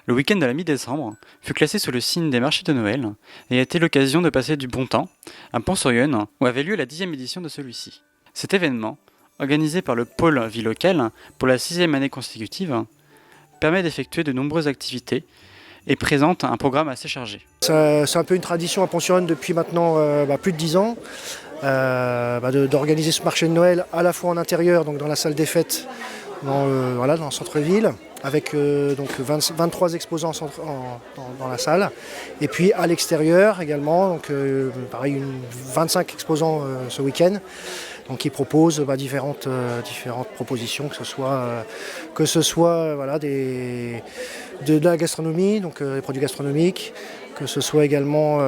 Le week-end de la mi-décembre fut classé sous le signe des marchés de Noël et a été l'occasion de passer du bon temps à Pont-sur-Yonne où avait lieu la 10e édition de celui-ci. Cet événement, organisé par le pôle vie locale pour la 6e année consécutive, permet d'effectuer de nombreuses activités et présente un programme assez chargé. C'est un peu une tradition à Pont-sur-Yonne depuis maintenant plus de 10 ans, d'organiser ce marché de Noël à la fois en intérieur, donc dans la salle des fêtes, dans le centre-ville, avec 23 exposants dans la salle, et puis à l'extérieur également, donc 25 exposants ce week-end, donc qui proposent différentes propositions, que ce soit de la gastronomie, donc des produits gastronomiques, que ce soit également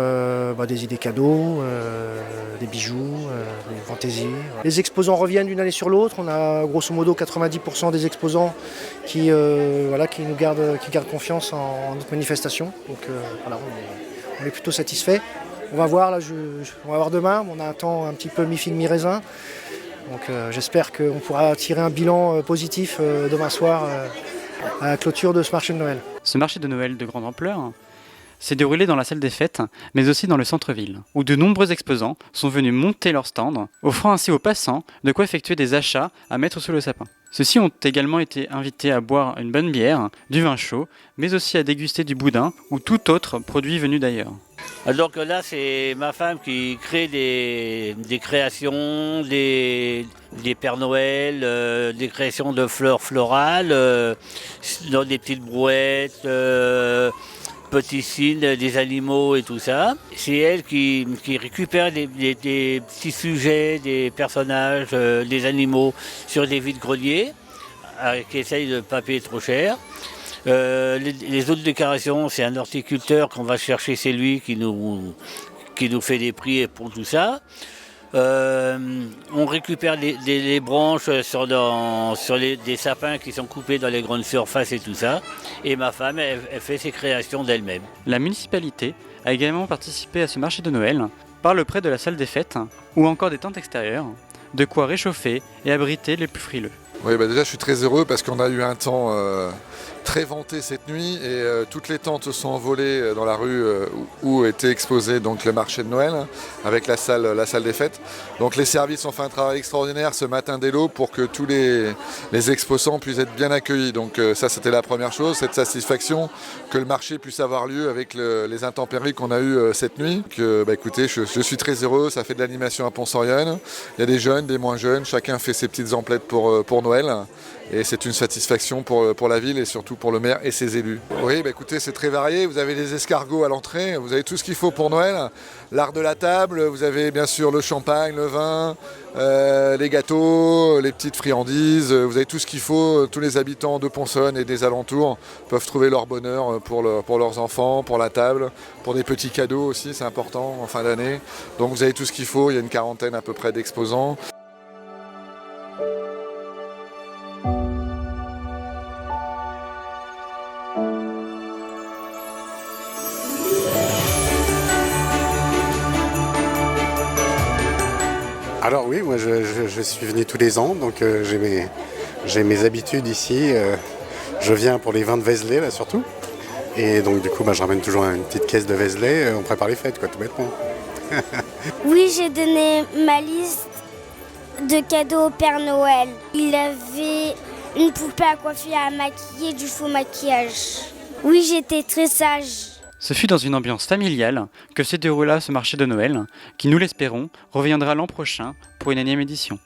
des idées cadeaux, des bijoux, des fantaisies. Les exposants reviennent d'une année sur l'autre. On a grosso modo 90% des exposants qui gardent confiance en notre manifestation. Donc on est plutôt satisfait. On va voir, on va voir demain. On a un temps un petit peu mi-figue, mi-raisin. Donc j'espère qu'on pourra tirer un bilan positif demain soir à la clôture de ce marché de Noël. Ce marché de Noël de grande ampleur s'est déroulé dans la salle des fêtes, mais aussi dans le centre-ville, où de nombreux exposants sont venus monter leur stand, offrant ainsi aux passants de quoi effectuer des achats à mettre sous le sapin. Ceux-ci ont également été invités à boire une bonne bière, du vin chaud, mais aussi à déguster du boudin ou tout autre produit venu d'ailleurs. Donc là, c'est ma femme qui crée des créations, des Pères Noël, des créations de fleurs florales, dans des petites brouettes, petits signes, des animaux et tout ça. C'est elle qui récupère des petits sujets, des personnages, des animaux sur des vides-greniers, qui essayent de ne pas payer trop cher. Les autres décorations, c'est un horticulteur qu'on va chercher, c'est lui qui nous fait des prix pour tout ça. On récupère les branches sur des sapins qui sont coupés dans les grandes surfaces et tout ça. Et ma femme, elle fait ses créations d'elle-même. La municipalité a également participé à ce marché de Noël par le prêt de la salle des fêtes ou encore des tentes extérieures, de quoi réchauffer et abriter les plus frileux. Oui, déjà je suis très heureux parce qu'on a eu un temps très venté cette nuit et toutes les tentes sont envolées dans la rue où était exposé donc le marché de Noël avec la salle des fêtes. Donc les services ont fait un travail extraordinaire ce matin dès l'aube pour que tous les exposants puissent être bien accueillis. Donc ça c'était la première chose, cette satisfaction que le marché puisse avoir lieu avec les intempéries qu'on a eues cette nuit. Écoutez, je suis très heureux, ça fait de l'animation à Pont-sur-Yonne. Il y a des jeunes, des moins jeunes, chacun fait ses petites emplettes pour Noël. Et c'est une satisfaction pour la ville et surtout pour le maire et ses élus. Oui, écoutez, c'est très varié. Vous avez des escargots à l'entrée, vous avez tout ce qu'il faut pour Noël. L'art de la table, vous avez bien sûr le champagne, le vin, les gâteaux, les petites friandises. Vous avez tout ce qu'il faut. Tous les habitants de Pont-sur-Yonne et des alentours peuvent trouver leur bonheur pour leurs enfants, pour la table, pour des petits cadeaux aussi, c'est important en fin d'année. Donc vous avez tout ce qu'il faut. Il y a une quarantaine à peu près d'exposants. Alors oui, moi je suis venu tous les ans, donc j'ai mes habitudes ici. Je viens pour les vins de Vézelay là surtout. Et donc du coup je ramène toujours une petite caisse de Vézelay, on prépare les fêtes tout bêtement. Oui, j'ai donné ma liste de cadeaux au Père Noël. Il avait une poupée à coiffer, à maquiller, du faux maquillage. Oui, j'étais très sage. Ce fut dans une ambiance familiale que se déroula ce marché de Noël, qui, nous l'espérons, reviendra l'an prochain pour une énième édition.